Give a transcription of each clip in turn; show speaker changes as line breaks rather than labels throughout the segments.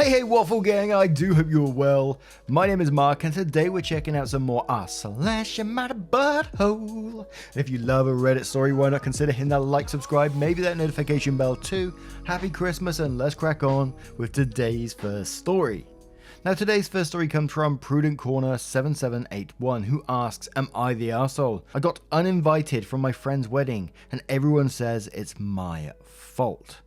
Hey Waffle Gang, I do hope you're well. My name is Mark and today we're checking out some more slash my butthole. And if you love a Reddit story, why not consider hitting that like, subscribe, maybe that notification bell too. Happy Christmas and let's crack on with today's first story. Now today's first story comes from Prudent Corner 7781 who asks, am I the arsehole? I got uninvited from my friend's wedding and everyone says it's my fault.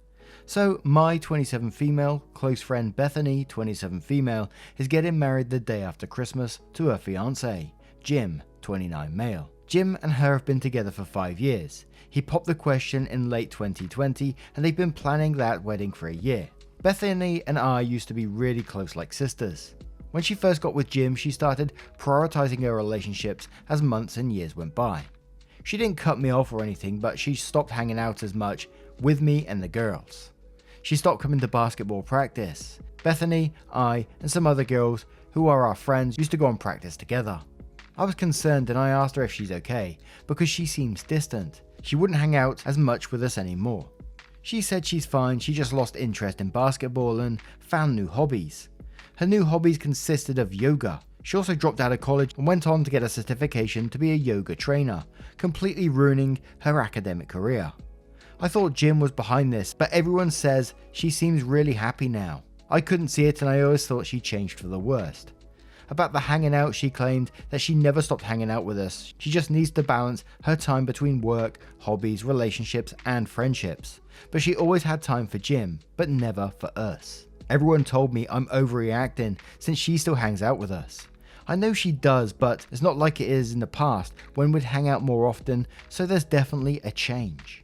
So my 27 female close friend Bethany, 27 female, is getting married the day after Christmas to her fiance, Jim, 29 male. Jim and her have been together for 5 years. He popped the question in late 2020 and they've been planning that wedding for a year. Bethany and I used to be really close like sisters. When she first got with Jim, she started prioritizing her relationships as months and years went by. She didn't cut me off or anything, but she stopped hanging out as much with me and the girls. She stopped coming to basketball practice. Bethany, I, and some other girls who are our friends used to go on practice together. I was concerned and I asked her if she's okay, because she seems distant. She wouldn't hang out as much with us anymore. She said she's fine, she just lost interest in basketball and found new hobbies. Her new hobbies consisted of yoga. She also dropped out of college and went on to get a certification to be a yoga trainer, completely ruining her academic career. I thought Jim was behind this, but everyone says she seems really happy now. I couldn't see it and I always thought she changed for the worst. About the hanging out, she claimed that she never stopped hanging out with us. She just needs to balance her time between work, hobbies, relationships, and friendships. But she always had time for Jim, but never for us. Everyone told me I'm overreacting since she still hangs out with us. I know she does, but it's not like it is in the past when we'd hang out more often, so there's definitely a change.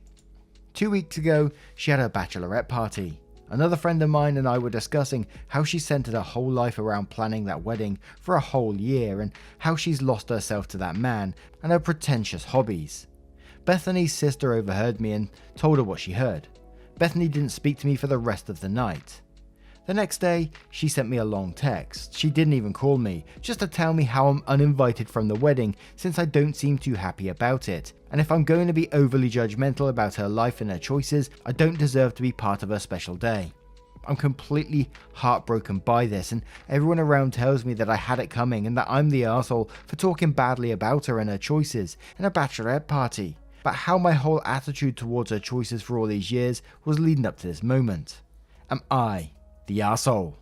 2 weeks ago, she had her bachelorette party. Another friend of mine and I were discussing how she centered her whole life around planning that wedding for a whole year and how she's lost herself to that man and her pretentious hobbies. Bethany's sister overheard me and told her what she heard. Bethany didn't speak to me for the rest of the night. The next day, she sent me a long text. She didn't even call me, just to tell me how I'm uninvited from the wedding since I don't seem too happy about it. And if I'm going to be overly judgmental about her life and her choices, I don't deserve to be part of her special day. I'm completely heartbroken by this and everyone around tells me that I had it coming and that I'm the arsehole for talking badly about her and her choices in a bachelorette party. But how my whole attitude towards her choices for all these years was leading up to this moment. Am I the arsehole?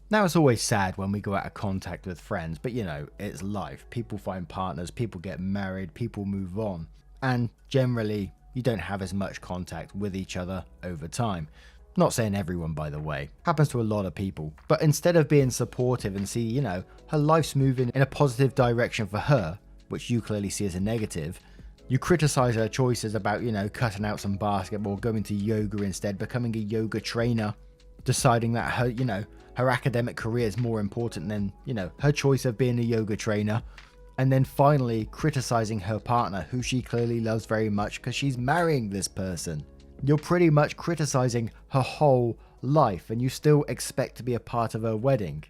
Now it's always sad when we go out of contact with friends, but you know, it's life. People find partners, people get married, people move on. And generally, you don't have as much contact with each other over time. Not saying everyone, by the way. Happens to a lot of people. But instead of being supportive and see, you know, her life's moving in a positive direction for her, which you clearly see as a negative, you criticize her choices about, you know, cutting out some basketball, going to yoga instead, becoming a yoga trainer, deciding that her, you know, her academic career is more important than, you know, her choice of being a yoga trainer. And then finally criticizing her partner, who she clearly loves very much because she's marrying this person. You're pretty much criticizing her whole life and you still expect to be a part of her wedding.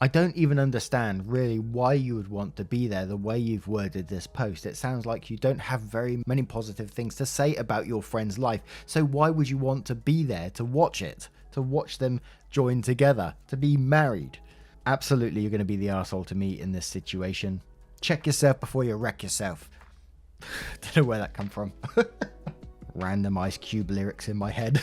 I don't even understand really why you would want to be there the way you've worded this post. It sounds like you don't have very many positive things to say about your friend's life. So why would you want to be there to watch it? To watch them join together, to be married? Absolutely, you're going to be the arsehole to me in this situation. Check yourself before you wreck yourself. Don't know where that come from. Random Ice Cube lyrics in my head.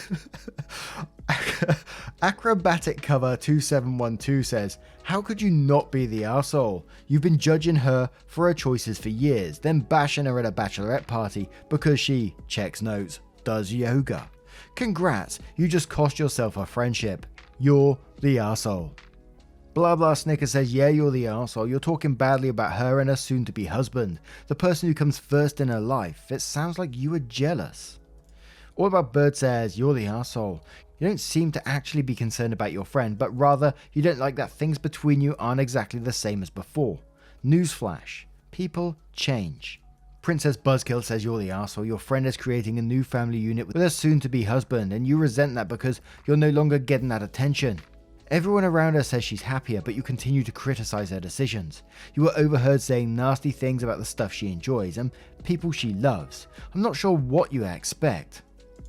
Acrobatic Cover 2712 says, how could you not be the arsehole? You've been judging her for her choices for years, then bashing her at a bachelorette party because she, checks notes, does yoga. Congrats, you just cost yourself a friendship. You're the arsehole. Blah blah Snicker says, yeah, you're the arsehole. You're talking badly about her and her soon-to-be husband, the person who comes first in her life. It sounds like you are jealous. All About Bird says, you're the arsehole. You don't seem to actually be concerned about your friend, but rather you don't like that things between you aren't exactly the same as before. Newsflash, people change. Princess Buzzkill says, you're the arsehole. Your friend is creating a new family unit with her soon-to-be husband, and you resent that because you're no longer getting that attention. Everyone around her says she's happier, but you continue to criticize her decisions. You were overheard saying nasty things about the stuff she enjoys and people she loves. I'm not sure what you expect.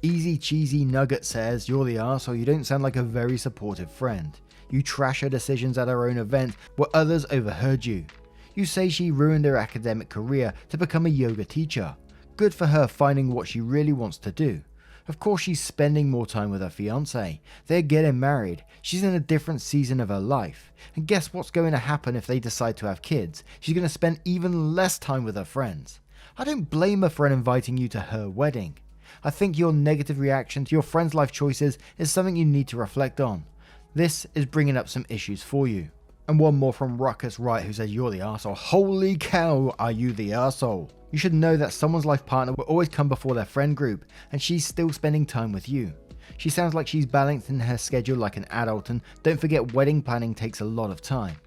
Easy Cheesy Nugget says, you're the arsehole. You don't sound like a very supportive friend. You trash her decisions at her own event where others overheard you. You say she ruined her academic career to become a yoga teacher. Good for her finding what she really wants to do. Of course she's spending more time with her fiancé. They're getting married. She's in a different season of her life. And guess what's going to happen if they decide to have kids? She's going to spend even less time with her friends. I don't blame her for inviting you to her wedding. I think your negative reaction to your friend's life choices is something you need to reflect on. This is bringing up some issues for you. And one more from Ruckus Wright, who says you're the arsehole. Holy cow, are you the arsehole? You should know that someone's life partner will always come before their friend group, and she's still spending time with you. She sounds like she's balancing her schedule like an adult, and don't forget wedding planning takes a lot of time.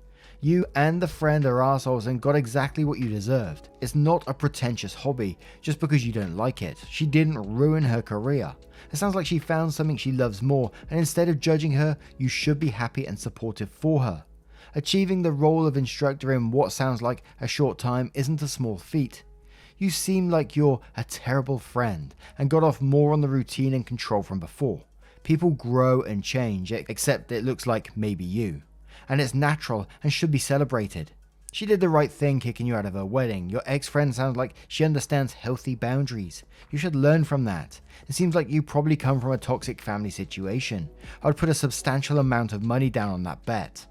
You and the friend are arseholes and got exactly what you deserved. It's not a pretentious hobby just because you don't like it. She didn't ruin her career. It sounds like she found something she loves more, and instead of judging her, you should be happy and supportive for her. Achieving the role of instructor in what sounds like a short time isn't a small feat. You seem like you're a terrible friend and got off more on the routine and control from before. People grow and change, except it looks like maybe you. And it's natural and should be celebrated. She did the right thing kicking you out of her wedding. Your ex-friend sounds like she understands healthy boundaries. You should learn from that. It seems like you probably come from a toxic family situation. I would put a substantial amount of money down on that bet.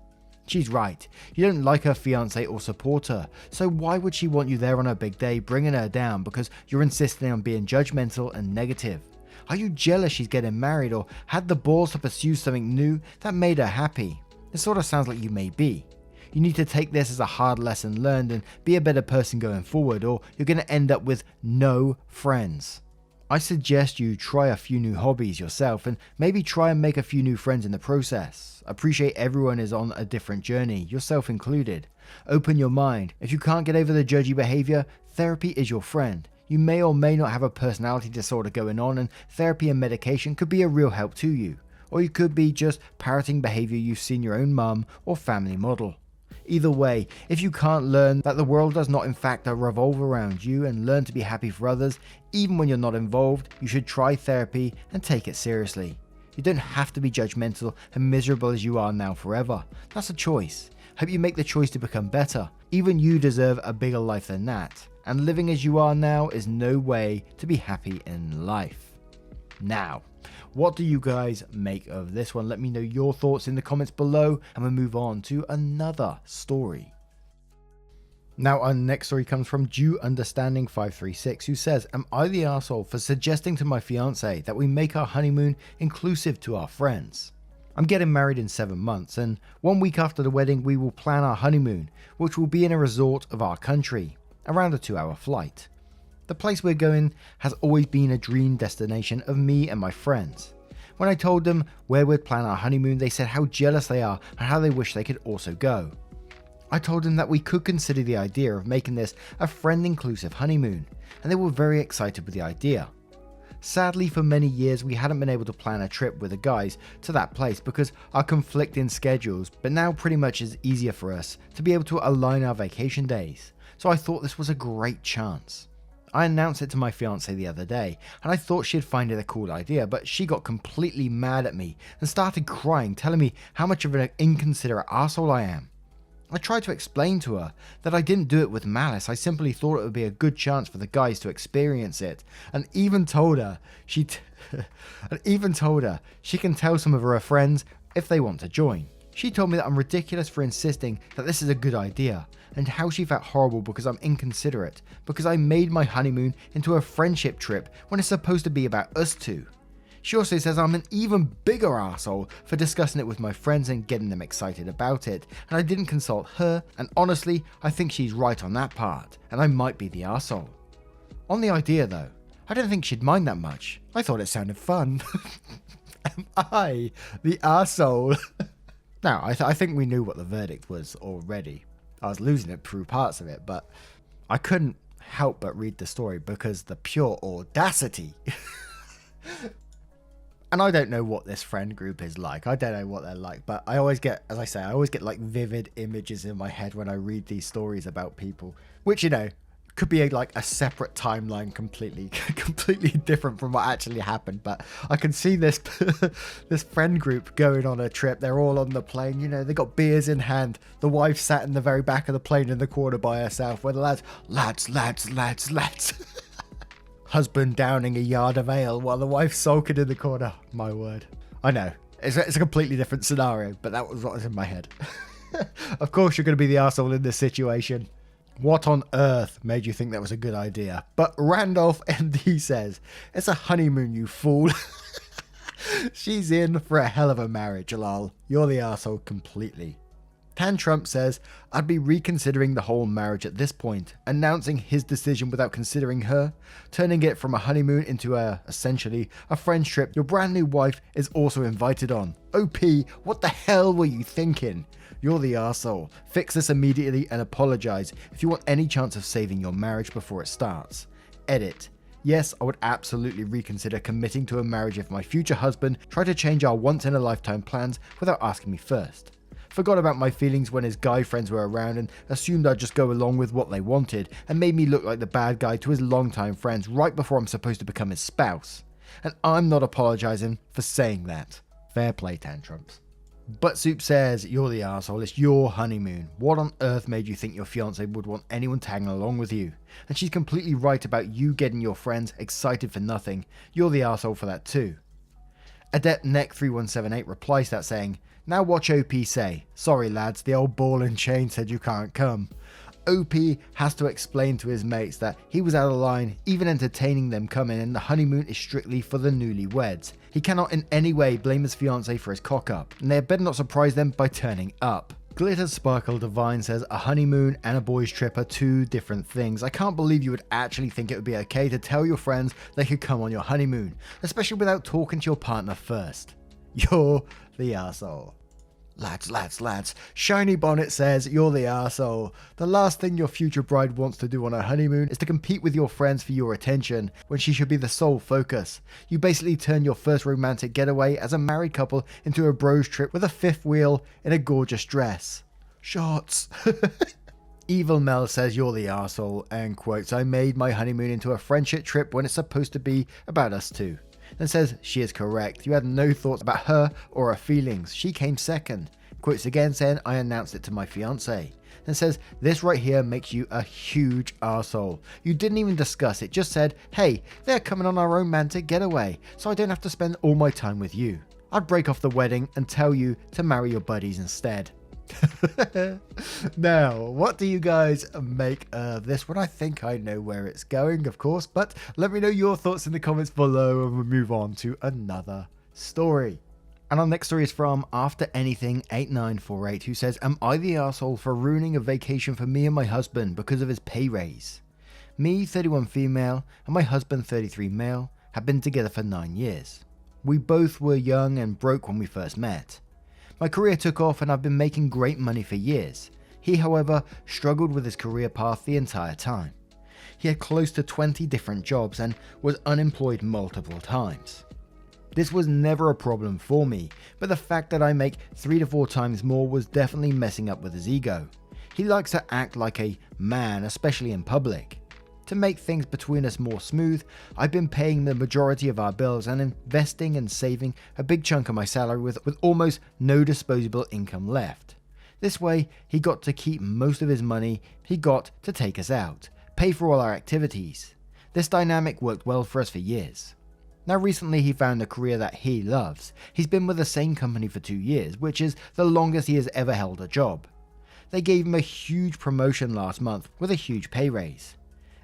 She's right. You don't like her fiancé or support her, so why would she want you there on her big day bringing her down because you're insisting on being judgmental and negative? Are you jealous she's getting married or had the balls to pursue something new that made her happy? It sort of sounds like you may be. You need to take this as a hard lesson learned and be a better person going forward, or you're going to end up with no friends. I suggest you try a few new hobbies yourself and maybe try and make a few new friends in the process. Appreciate everyone is on a different journey, yourself included. Open your mind. If you can't get over the judgy behavior, therapy is your friend. You may or may not have a personality disorder going on, and therapy and medication could be a real help to you. Or you could be just parroting behavior you've seen your own mum or family model. Either way, if you can't learn that the world does not in fact revolve around you and learn to be happy for others, even when you're not involved, you should try therapy and take it seriously. You don't have to be judgmental and miserable as you are now forever. That's a choice. Hope you make the choice to become better. Even you deserve a bigger life than that. And living as you are now is no way to be happy in life. Now, what do you guys make of this one? Let me know your thoughts in the comments below, and we'll move on to another story. Now, our next story comes from Due Understanding 536, who says, am I the arsehole for suggesting to my fiance that we make our honeymoon inclusive to our friends? I'm getting married in 7 months, and 1 week after the wedding we will plan our honeymoon, which will be in a resort of our country, around a 2-hour flight. The place we're going has always been a dream destination of me and my friends. When I told them where we'd plan our honeymoon, they said how jealous they are and how they wish they could also go. I told them that we could consider the idea of making this a friend-inclusive honeymoon, and they were very excited with the idea. Sadly, for many years we hadn't been able to plan a trip with the guys to that place because our conflicting schedules, but now pretty much it's easier for us to be able to align our vacation days, so I thought this was a great chance. I announced it to my fiancée the other day, and I thought she'd find it a cool idea, but she got completely mad at me and started crying, telling me how much of an inconsiderate arsehole I am. I tried to explain to her that I didn't do it with malice, I simply thought it would be a good chance for the guys to experience it, and even told her she can tell some of her friends if they want to join. She told me that I'm ridiculous for insisting that this is a good idea, and how she felt horrible because I'm inconsiderate, because I made my honeymoon into a friendship trip when it's supposed to be about us two. She also says I'm an even bigger arsehole for discussing it with my friends and getting them excited about it, and I didn't consult her, and honestly, I think she's right on that part, and I might be the arsehole. On the idea though, I don't think she'd mind that much. I thought it sounded fun. Am I the arsehole? Now, I think we knew what the verdict was already. I was losing it through parts of it, but I couldn't help but read the story because the pure audacity. And I don't know what this friend group is like. I don't know what they're like, but I always get, as I say, I always get like vivid images in my head when I read these stories about people, which, you know, Could be like a separate timeline, completely different from what actually happened. But I can see this this friend group going on a trip. They're all on the plane, you know, they got beers in hand. The wife sat in the very back of the plane in the corner by herself, where the lads. Husband downing a yard of ale while the wife's sulking in the corner. My word. I know. It's a completely different scenario, but that was what was in my head. Of course you're going to be the arsehole in this situation. What on earth made you think that was a good idea? But Randolph MD says, it's a honeymoon, you fool. She's in for a hell of a marriage, lol. You're the arsehole completely. Tan Trump says, I'd be reconsidering the whole marriage at this point, announcing his decision without considering her, turning it from a honeymoon into essentially a friend's trip your brand new wife is also invited on. OP, what the hell were you thinking? You're the arsehole. Fix this immediately and apologize if you want any chance of saving your marriage before it starts. Edit. Yes, I would absolutely reconsider committing to a marriage if my future husband tried to change our once-in-a-lifetime plans without asking me first. Forgot about my feelings when his guy friends were around and assumed I'd just go along with what they wanted, and made me look like the bad guy to his longtime friends right before I'm supposed to become his spouse. And I'm not apologizing for saying that. Fair play, tantrums. Butt Soup says, you're the arsehole, it's your honeymoon. What on earth made you think your fiance would want anyone tagging along with you? And she's completely right about you getting your friends excited for nothing. You're the arsehole for that too. Adept Neck 3178 replies to that saying, now watch OP say, sorry lads, the old ball and chain said you can't come. OP has to explain to his mates that he was out of line, even entertaining them coming, and the honeymoon is strictly for the newlyweds. He cannot in any way blame his fiancée for his cock up, and they had better not surprise them by turning up. Glitter Sparkle Divine says, a honeymoon and a boys trip are two different things. I can't believe you would actually think it would be okay to tell your friends they could come on your honeymoon, especially without talking to your partner first. You're the arsehole. Lads. Shiny Bonnet says, you're the arsehole. The last thing your future bride wants to do on her honeymoon is to compete with your friends for your attention, when she should be the sole focus. You basically turn your first romantic getaway as a married couple into a bros trip with a fifth wheel in a gorgeous dress. Shots. Evil Mel says, you're the arsehole, and quotes, I made my honeymoon into a friendship trip when it's supposed to be about us two. Then says, she is correct. You had no thoughts about her or her feelings. She came second. Quotes again saying, I announced it to my fiance. Then says, this right here makes you a huge arsehole. You didn't even discuss it, just said, hey, they're coming on our romantic getaway, so I don't have to spend all my time with you. I'd break off the wedding and tell you to marry your buddies instead. Now, what do you guys make of this one? I think I know where it's going, of course, but let me know your thoughts in the comments below and we'll move on to another story. And our next story is from After Anything 8948, who says, am I the arsehole for ruining a vacation for me and my husband because of his pay raise? Me, 31 female, and my husband, 33 male, have been together for 9 years. We both were young and broke when we first met. My career took off and I've been making great money for years. He, however, struggled with his career path the entire time. He had close to 20 different jobs and was unemployed multiple times. This was never a problem for me, but the fact that I make 3 to 4 times more was definitely messing up with his ego. He likes to act like a man, especially in public. To make things between us more smooth, I've been paying the majority of our bills and investing and saving a big chunk of my salary with almost no disposable income left. This way, he got to keep most of his money he got to take us out, pay for all our activities. This dynamic worked well for us for years. Now recently he found a career that he loves. He's been with the same company for 2 years, which is the longest he has ever held a job. They gave him a huge promotion last month with a huge pay raise.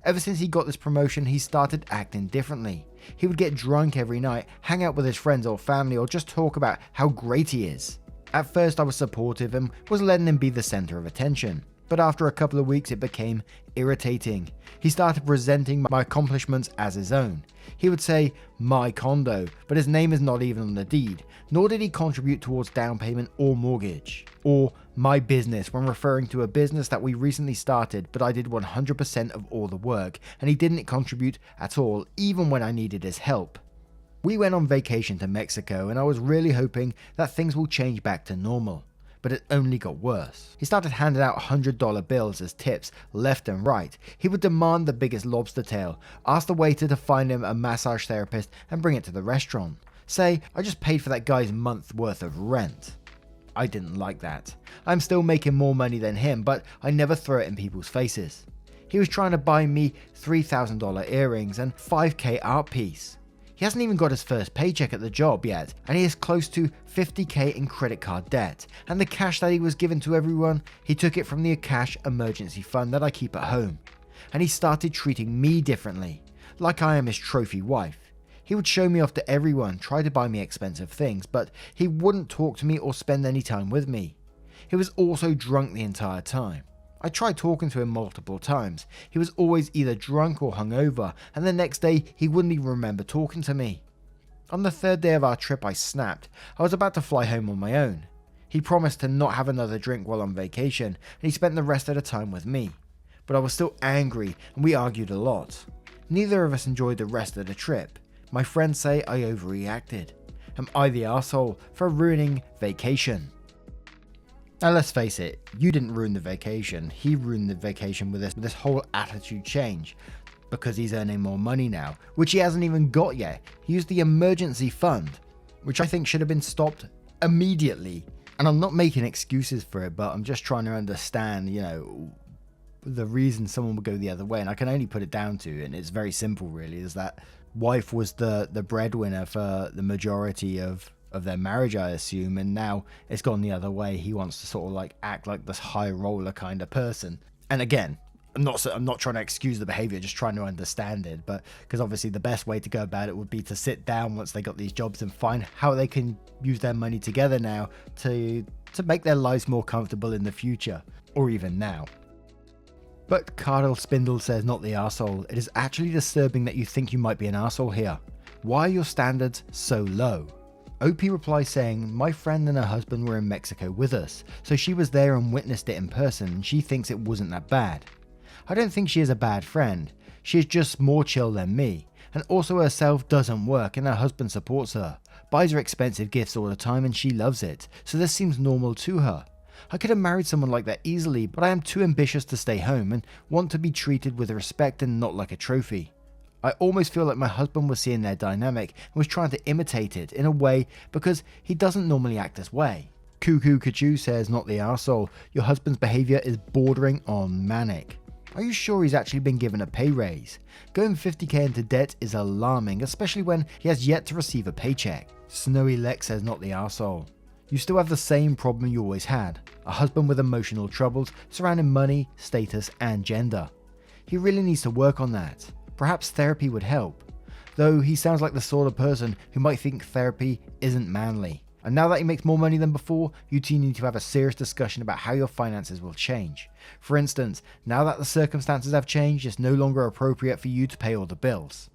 Ever since he got this promotion, he started acting differently. He would get drunk every night, hang out with his friends or family, or just talk about how great he is. At first I was supportive and was letting him be the center of attention, but after a couple of weeks it became irritating. He started presenting my accomplishments as his own. He would say, my condo, but his name is not even on the deed, nor did he contribute towards down payment or mortgage. Or, my business, when referring to a business that we recently started, but I did 100% of all the work, and he didn't contribute at all, even when I needed his help. We went on vacation to Mexico, and I was really hoping that things will change back to normal. but it only got worse. He started handing out $100 bills as tips left and right. He would demand the biggest lobster tail, ask the waiter to find him a massage therapist and bring it to the restaurant. Say, I just paid for that guy's month's worth of rent. I didn't like that. I'm still making more money than him, but I never throw it in people's faces. He was trying to buy me $3,000 earrings and $5,000 art piece. He hasn't even got his first paycheck at the job yet, and he is close to $50,000 in credit card debt. And the cash that he was given to everyone, he took it from the cash emergency fund that I keep at home. And he started treating me differently, like I am his trophy wife. He would show me off to everyone, try to buy me expensive things, but he wouldn't talk to me or spend any time with me. He was also drunk the entire time. I tried talking to him multiple times. He was always either drunk or hungover, and the next day he wouldn't even remember talking to me. On the third day of our trip I snapped. I was about to fly home on my own. He promised to not have another drink while on vacation, and he spent the rest of the time with me. But I was still angry, and we argued a lot. Neither of us enjoyed the rest of the trip. My friends say I overreacted. Am I the arsehole for ruining vacation? Now let's face it, you didn't ruin the vacation, he ruined the vacation with this whole attitude change, because he's earning more money now, which he hasn't even got yet. He used the emergency fund, which I think should have been stopped immediately. And I'm not making excuses for it, but I'm just trying to understand, the reason someone would go the other way. And I can only put it down to, and it's very simple really, is that wife was the breadwinner for the majority of their marriage, I assume, and now it's gone the other way. He wants to sort of act like this high roller kind of person. And again, I'm not trying to excuse the behavior, just trying to understand it. But because obviously the best way to go about it would be to sit down once they got these jobs and find how they can use their money together now to make their lives more comfortable in the future, or even now. But Cardinal Spindle says, not the arsehole. It is actually disturbing that you think you might be an arsehole here. Why are your standards so low? OP replies saying, my friend and her husband were in Mexico with us, so she was there and witnessed it in person, and she thinks it wasn't that bad. I don't think she is a bad friend. She is just more chill than me, and also herself doesn't work and her husband supports her, buys her expensive gifts all the time and she loves it, so this seems normal to her. I could have married someone like that easily, but I am too ambitious to stay home and want to be treated with respect and not like a trophy. I almost feel like my husband was seeing their dynamic and was trying to imitate it in a way because he doesn't normally act this way. Cuckoo Kachu says, not the arsehole. Your husband's behavior is bordering on manic. Are you sure he's actually been given a pay raise? Going $50,000 into debt is alarming, especially when he has yet to receive a paycheck. Snowy Lex says, not the arsehole. You still have the same problem you always had. A husband with emotional troubles surrounding money, status, and gender. He really needs to work on that. Perhaps therapy would help, though he sounds like the sort of person who might think therapy isn't manly. And now that he makes more money than before, you two need to have a serious discussion about how your finances will change. For instance, now that the circumstances have changed, it's no longer appropriate for you to pay all the bills.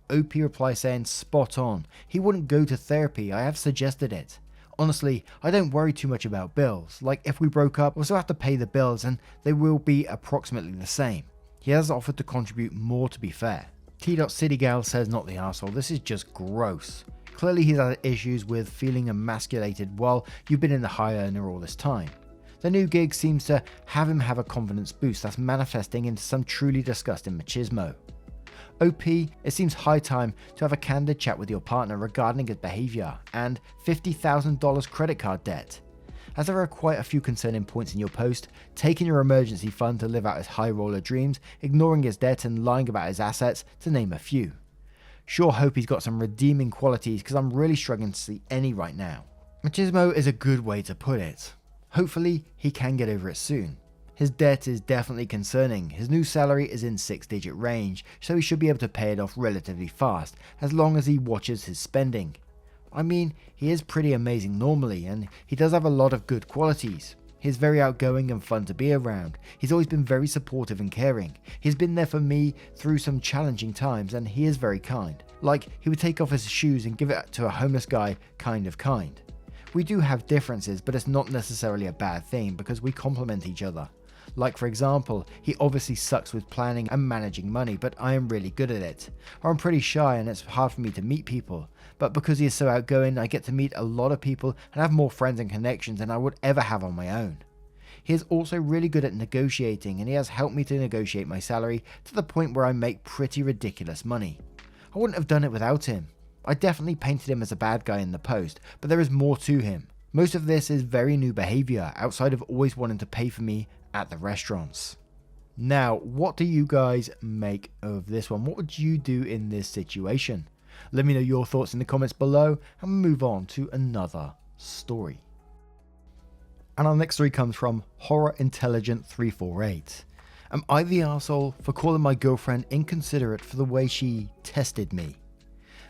OP replies saying, spot on. He wouldn't go to therapy, I have suggested it. Honestly, I don't worry too much about bills. Like if we broke up, we'll still have to pay the bills and they will be approximately the same. He has offered to contribute more to be fair. T.Citygal says, not the arsehole. This is just gross. Clearly he's had issues with feeling emasculated while you've been in the high earner all this time. The new gig seems to have him have a confidence boost that's manifesting into some truly disgusting machismo. OP, it seems high time to have a candid chat with your partner regarding his behavior and $50,000 credit card debt. As there are quite a few concerning points in your post, taking your emergency fund to live out his high roller dreams, ignoring his debt and lying about his assets, to name a few. Sure hope he's got some redeeming qualities because I'm really struggling to see any right now. Machismo is a good way to put it. Hopefully he can get over it soon. His debt is definitely concerning. His new salary is in 6-digit range, so he should be able to pay it off relatively fast as long as he watches his spending. I mean, he is pretty amazing normally, and he does have a lot of good qualities. He's very outgoing and fun to be around. He's always been very supportive and caring. He's been there for me through some challenging times, and he is very kind. Like, he would take off his shoes and give it to a homeless guy, kind. We do have differences, but it's not necessarily a bad thing because we complement each other. Like for example, he obviously sucks with planning and managing money, but I am really good at it. Or I'm pretty shy and it's hard for me to meet people, but because he is so outgoing, I get to meet a lot of people and have more friends and connections than I would ever have on my own. He is also really good at negotiating, and he has helped me to negotiate my salary to the point where I make pretty ridiculous money. I wouldn't have done it without him. I definitely painted him as a bad guy in the post, but there is more to him. Most of this is very new behavior outside of always wanting to pay for me at the restaurants. Now, what do you guys make of this one? What would you do in this situation? Let me know your thoughts in the comments below and move on to another story. And our next story comes from Horror Intelligent 348. Am I the arsehole for calling my girlfriend inconsiderate for the way she tested me?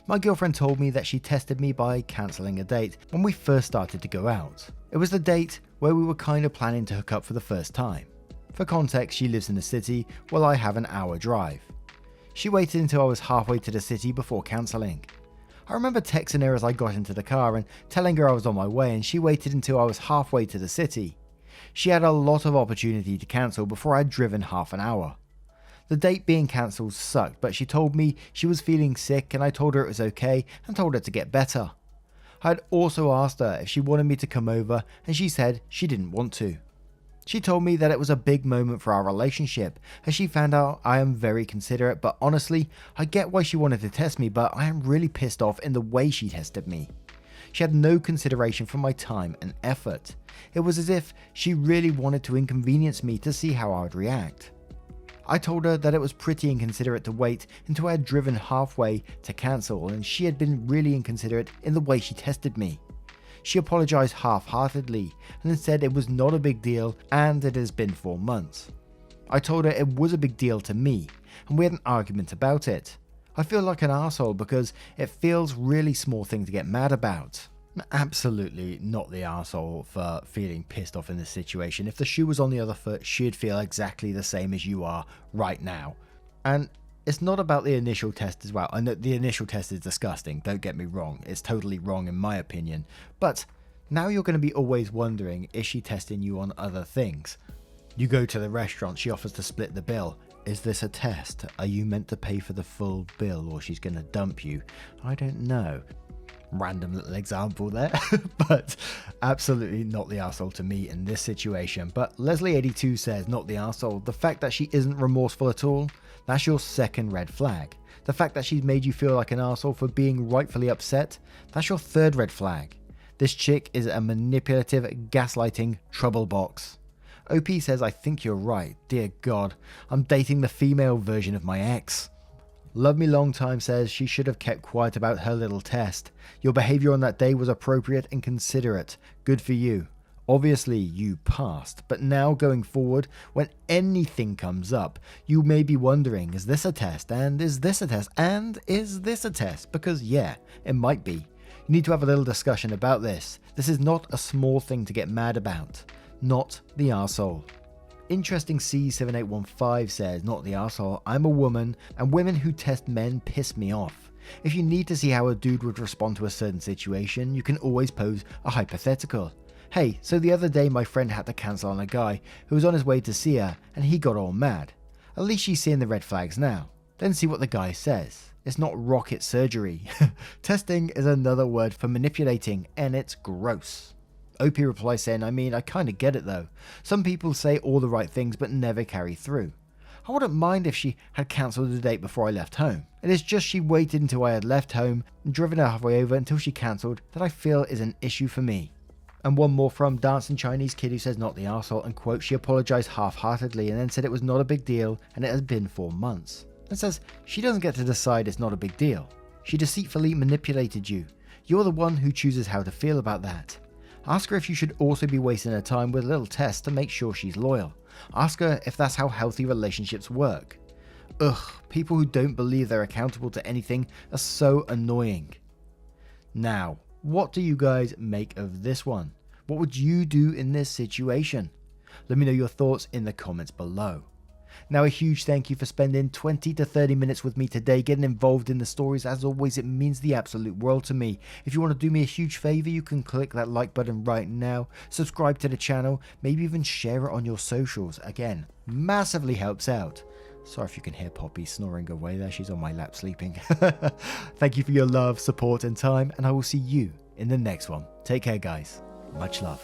My girlfriend told me that she tested me by cancelling a date when we first started to go out. It was the date where we were kind of planning to hook up for the first time. For context, she lives in the city while I have an hour drive. She waited until I was halfway to the city before cancelling. I remember texting her as I got into the car and telling her I was on my way, and she waited until I was halfway to the city. She had a lot of opportunity to cancel before I'd driven half an hour. The date being cancelled sucked, but she told me she was feeling sick and I told her it was okay and told her to get better. I had also asked her if she wanted me to come over and she said she didn't want to. She told me that it was a big moment for our relationship as she found out I am very considerate, but honestly, I get why she wanted to test me, but I am really pissed off in the way she tested me. She had no consideration for my time and effort. It was as if she really wanted to inconvenience me to see how I would react. I told her that it was pretty inconsiderate to wait until I had driven halfway to cancel, and she had been really inconsiderate in the way she tested me. She apologised half-heartedly and then said it was not a big deal and it has been 4 months. I told her it was a big deal to me and we had an argument about it. I feel like an arsehole because it feels really small thing to get mad about. Absolutely not the arsehole for feeling pissed off in this situation. If the shoe was on the other foot, she'd feel exactly the same as you are right now. And it's not about the initial test as well. I know the initial test is disgusting, don't get me wrong. It's totally wrong in my opinion. But now you're going to be always wondering, is she testing you on other things? You go to the restaurant, she offers to split the bill. Is this a test? Are you meant to pay for the full bill or she's going to dump you? I don't know. Random little example there, but absolutely not the arsehole to me in this situation. But Leslie82 says not the arsehole. The fact that she isn't remorseful at all, that's your second red flag. The fact that she's made you feel like an arsehole for being rightfully upset, that's your third red flag. This chick is a manipulative, gaslighting trouble box. OP says I think you're right. Dear God, I'm dating the female version of my ex. Love Me Long Time says she should have kept quiet about her little test. Your behaviour on that day was appropriate and considerate. Good for you. Obviously you passed, but now going forward, when anything comes up, you may be wondering, is this a test? And is this a test? And is this a test? Because yeah, it might be. You need to have a little discussion about this. This is not a small thing to get mad about. Not the arsehole. Interesting C7815 says, not the arsehole, I'm a woman, and women who test men piss me off. If you need to see how a dude would respond to a certain situation, you can always pose a hypothetical. Hey, so the other day my friend had to cancel on a guy who was on his way to see her, and he got all mad. At least she's seeing the red flags now. Then see what the guy says. It's not rocket surgery. Testing is another word for manipulating, and it's gross. OP replies saying, I mean, I kinda get it though. Some people say all the right things but never carry through. I wouldn't mind if she had cancelled the date before I left home. It is just she waited until I had left home and driven her halfway over until she cancelled that I feel is an issue for me. And one more from Dancing Chinese Kid who says not the arsehole and quote, she apologised half-heartedly and then said it was not a big deal and it has been 4 months. And says she doesn't get to decide it's not a big deal. She deceitfully manipulated you. You're the one who chooses how to feel about that. Ask her if you should also be wasting her time with a little test to make sure she's loyal. Ask her if that's how healthy relationships work. Ugh, people who don't believe they're accountable to anything are so annoying. Now, what do you guys make of this one? What would you do in this situation? Let me know your thoughts in the comments below. Now a huge thank you for spending 20 to 30 minutes with me today, getting involved in the stories. As always, it means the absolute world to me. If you want to do me a huge favour, you can click that like button right now, subscribe to the channel, maybe even share it on your socials. Again, massively helps out. Sorry if you can hear Poppy snoring away there. She's on my lap sleeping. Thank you for your love, support, and time, and I will see you in the next one. Take care, guys. Much love.